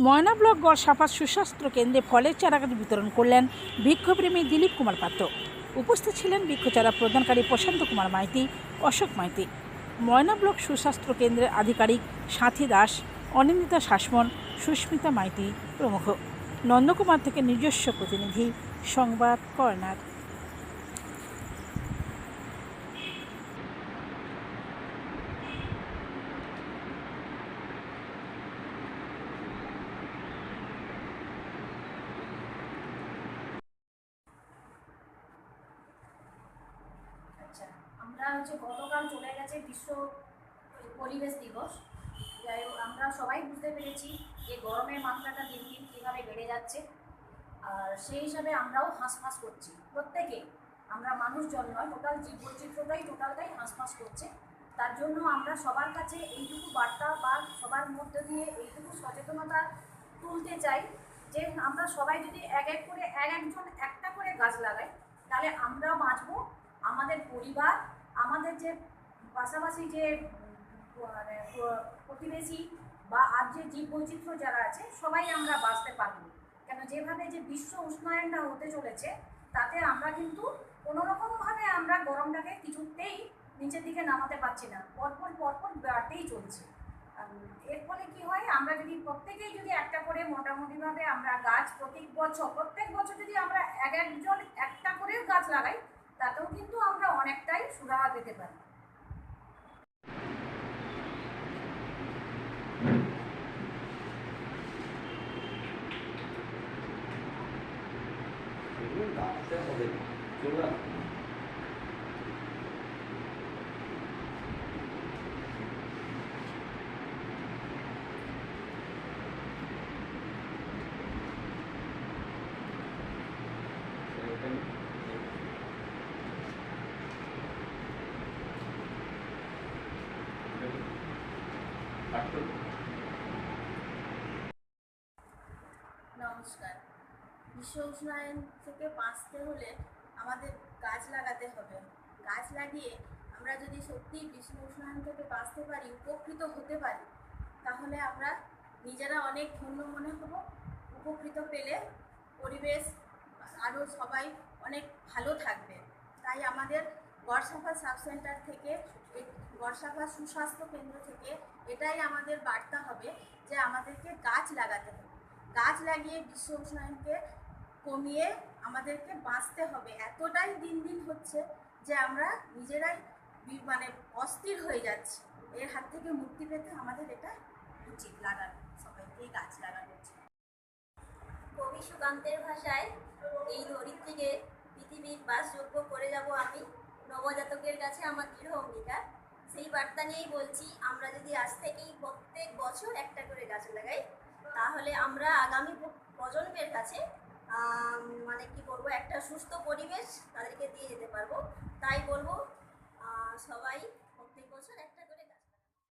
ময়না block গড়সাফা সুস্বাস্থ্য কেন্দ্রে ফলের চারাগাছ বিতরণ করলেন বৃক্ষপ্রেমী দিলীপ কুমার পাত্র। উপস্থিত ছিলেন বৃক্ষচারা প্রদানকারী প্রশান্ত কুমার মাইতি, অশোক মাইতি, ময়না ব্লক সুস্বাস্থ্য কেন্দ্রের আধিকারিক সাথী দাস, অনিন্দিতা শাসমন, সুস্মিতা মাইতি প্রমুখ। নন্দকুমার থেকে নিজস্ব প্রতিনিধি, সংবাদ কর্নার। আমরা গতকাল চলে গেছে বিশ্ব পরিবেশ দিবস। যাই হোক, আমরা সবাই বুঝতে পেরেছি যে গরমের মাত্রাটা দিন দিন কীভাবে বেড়ে যাচ্ছে, আর সেই হিসাবে আমরাও হাঁসফাঁস করছি। প্রত্যেকে, আমরা মানুষজন নয়, টোটাল জীববৈচিত্র্যটাই টোটালটাই হাঁসফাঁস করছে। তার জন্য আমরা সবার কাছে এইটুকু বার্তা বা সবার মধ্যে দিয়ে এইটুকু সচেতনতা তুলতে চাই যে আমরা সবাই যদি এক একজন একটা করে গাছ লাগাই, তাহলে আমরা বাঁচবো, আমাদের পরিবার, আমাদের যে পাশাপাশি যে প্রতিবেশী বা আর যে জীববৈচিত্র্য যারা আছে সবাই আমরা বাঁচতে পারবো। কেন যেভাবে যে বিশ্ব উষ্ণায়নটা হতে চলেছে, তাতে আমরা কিন্তু কোনোরকমভাবে আমরা গরমটাকে কিছুতেই নিচের দিকে নামাতে পারছি না, পরপর বাড়তেই চলছে। এর ফলে কী হয়, আমরা যদি প্রত্যেকেই যদি একটা করে মোটামুটিভাবে আমরা গাছ প্রত্যেক বছর যদি আমরা একজন একটা করেও গাছ লাগাই, তাতেও কিন্তু আমরা অনেকটাই সুরাহা পেতে পারি। নমস্কার। বিশ্ব উষ্ণায়ন থেকে বাঁচতে হলে আমাদের গাছ লাগাতে হবে। গাছ লাগিয়ে আমরা যদি সত্যি বিশ্ব উষ্ণায়ন থেকে বাঁচতে পারি, উপকৃত হতে পারি, তাহলে আমরা নিজেরা অনেক ধন্য মনে হব। উপকৃত পেলে পরিবেশ আরও সবাই অনেক ভালো থাকবে। তাই আমাদের গড়সাফা সাব সেন্টার থেকে, গড়সাফা সুস্বাস্থ্য কেন্দ্র থেকে এটাই আমাদের বার্তা হবে যে আমাদেরকে গাছ লাগাতে হবে। গাছ লাগিয়ে বিশ্ব উষ্ণায়নকে কমিয়ে আমাদেরকে বাঁচতে হবে। এতটাই দিন দিন হচ্ছে যে আমরা নিজেরাই অস্থির হয়ে যাচ্ছি। এর হাত থেকে মুক্তি পেতে আমাদের এটা উচিত, লাগানো, সবাইকে গাছ লাগানো উচিত। কবি সুকান্তের ভাষায়, এই ধরিত্রীকে পৃথিবীর বাসযোগ্য করে যাব আমি, নবজাতকের কাছে আমার দৃঢ় অঙ্গীকার। সেই বার্তা নিয়েই বলছি, আমরা যদি আজ থেকেই প্রত্যেক বছর একটা করে গাছ লাগাই, তাহলে আমরা আগামী প্রজন্মের কাছে একটা সুস্থ পরিবেশ তাদেরকে দিয়ে যেতে পারবো। তাই বলবো, সবাই